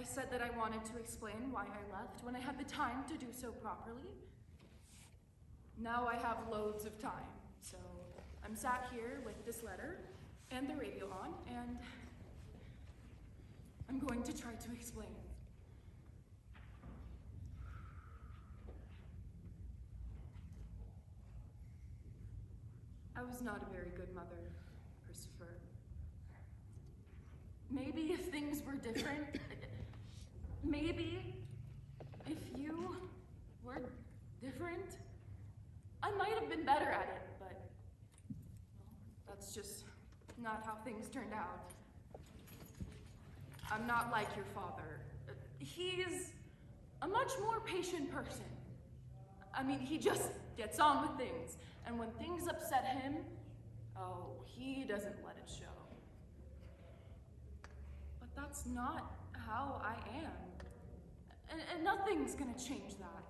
said that I wanted to explain why I left when I had the time to do so properly. Now I have loads of time, so I'm sat here with this letter and the radio on, and I'm going to try to explain. I was not a very good mother, Christopher. Maybe if things were different, maybe if you were different, I might have been better at it, but well, that's just not how things turned out. I'm not like your father. He's a much more patient person. I mean, he just gets on with things, and when things upset him, oh, he doesn't let it show. But that's not how I am, and nothing's gonna change that.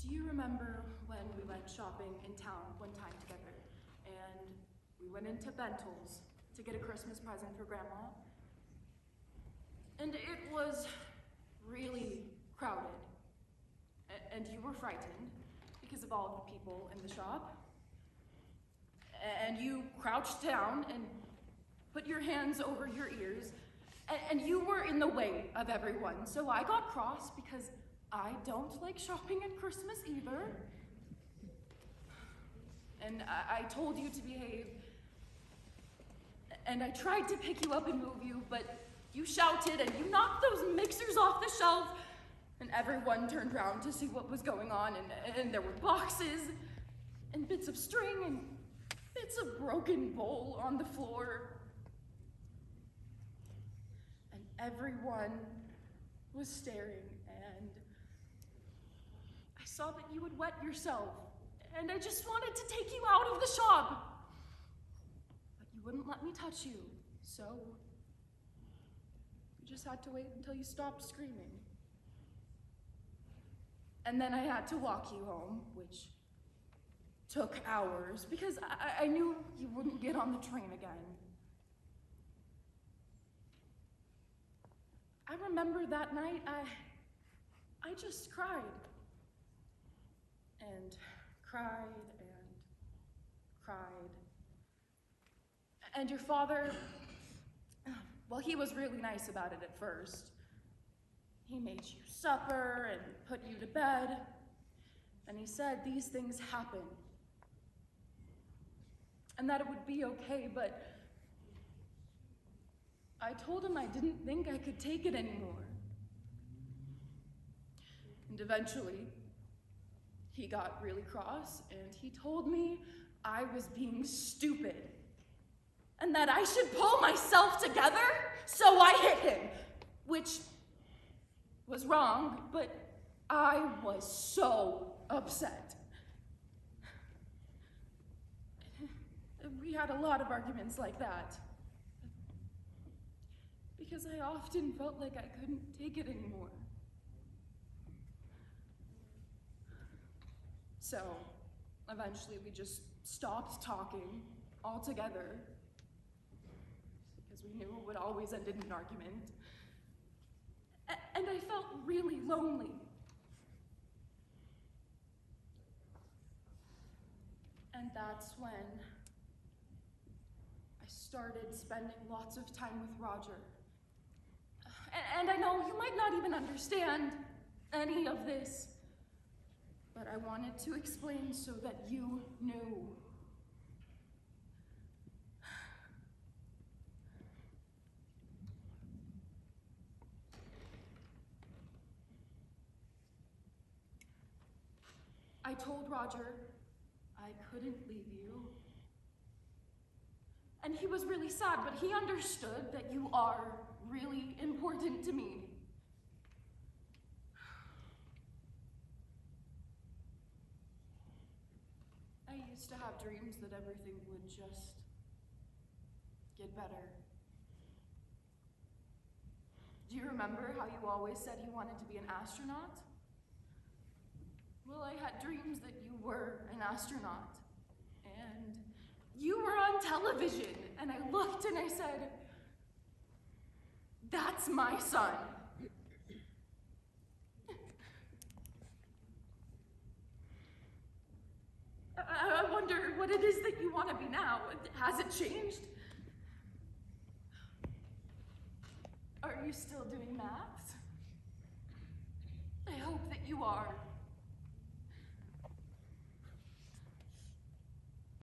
Do you remember when we went shopping in town one time together, and we went into Bentel's to get a Christmas present for Grandma? And it was really crowded, and you were frightened because of all the people in the shop. And you crouched down and put your hands over your ears, and you were in the way of everyone. So I got cross because I don't like shopping at Christmas either. And I told you to behave. And I tried to pick you up and move you, but you shouted and you knocked those mixers off the shelf. And everyone turned around to see what was going on, and there were boxes and bits of string and bits of broken bowl on the floor. And everyone was staring, and I saw that you had wet yourself, and I just wanted to take you out of the shop. But you wouldn't let me touch you, so you just had to wait until you stopped screaming. And then I had to walk you home, which took hours because I knew you wouldn't get on the train again. I remember that night, I just cried. And cried and cried. And your father, well, he was really nice about it at first. He made you supper and put you to bed. And he said these things happen. And that it would be okay, but I told him I didn't think I could take it anymore. And eventually, he got really cross, and he told me I was being stupid, and that I should pull myself together, so I hit him, which was wrong, but I was so upset. We had a lot of arguments like that, because I often felt like I couldn't take it anymore. So, eventually we just stopped talking altogether, because we knew it would always end in an argument. And I felt really lonely. And that's when I started spending lots of time with Roger. And I know you might not even understand any of this, but I wanted to explain so that you knew. I told Roger I couldn't leave you. And he was really sad, but he understood that you are really important to me. I used to have dreams that everything would just get better. Do you remember how you always said you wanted to be an astronaut? Well, I had dreams that you were an astronaut, and you were on television. And I looked and I said, that's my son. I wonder what it is that you want to be now. Has it changed? Are you still doing maths? I hope that you are.